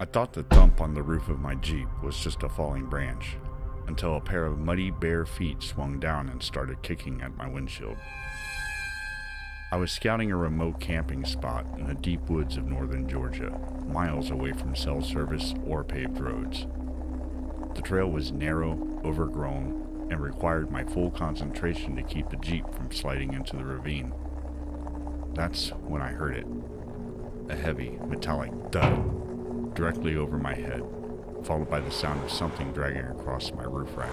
I thought the thump on the roof of my Jeep was just a falling branch, until a pair of muddy bare feet swung down and started kicking at my windshield. I was scouting a remote camping spot in the deep woods of northern Georgia, miles away from cell service or paved roads. The trail was narrow, overgrown, and required my full concentration to keep the Jeep from sliding into the ravine. That's when I heard it. A heavy, metallic thud directly over my head, followed by the sound of something dragging across my roof rack.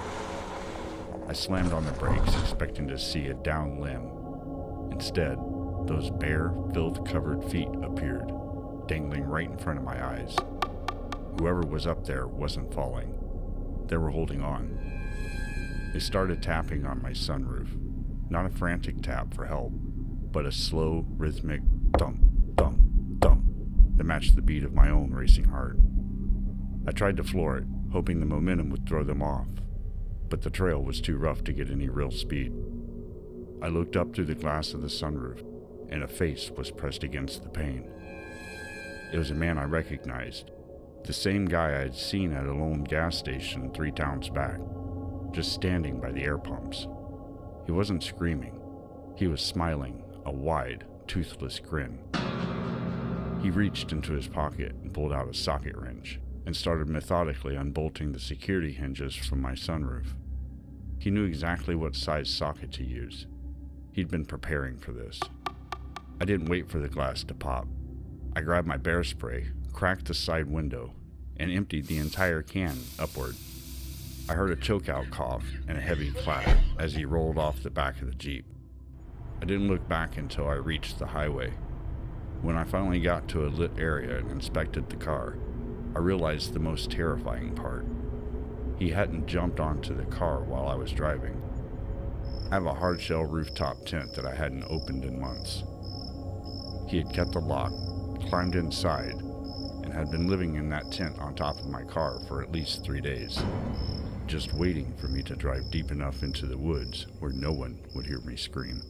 I slammed on the brakes, expecting to see a downed limb. Instead, those bare, filth-covered feet appeared, dangling right in front of my eyes. Whoever was up there wasn't falling. They were holding on. They started tapping on my sunroof, not a frantic tap for help, but a slow, rhythmic thump, thump, thump that matched the beat of my own racing heart. I tried to floor it, hoping the momentum would throw them off, but the trail was too rough to get any real speed. I looked up through the glass of the sunroof, and a face was pressed against the pane. It was a man I recognized, the same guy I had seen at a lone gas station 3 towns back, just standing by the air pumps. He wasn't screaming. He was smiling, a wide, toothless grin. He reached into his pocket and pulled out a socket wrench and started methodically unbolting the security hinges from my sunroof. He knew exactly what size socket to use. He'd been preparing for this. I didn't wait for the glass to pop. I grabbed my bear spray, cracked the side window, and emptied the entire can upward. I heard a chokeout cough and a heavy clatter as he rolled off the back of the Jeep. I didn't look back until I reached the highway. When I finally got to a lit area and inspected the car, I realized the most terrifying part. He hadn't jumped onto the car while I was driving. I have a hard-shell rooftop tent that I hadn't opened in months. He had kept the lock, climbed inside, and had been living in that tent on top of my car for at least 3 days, just waiting for me to drive deep enough into the woods where no one would hear me scream.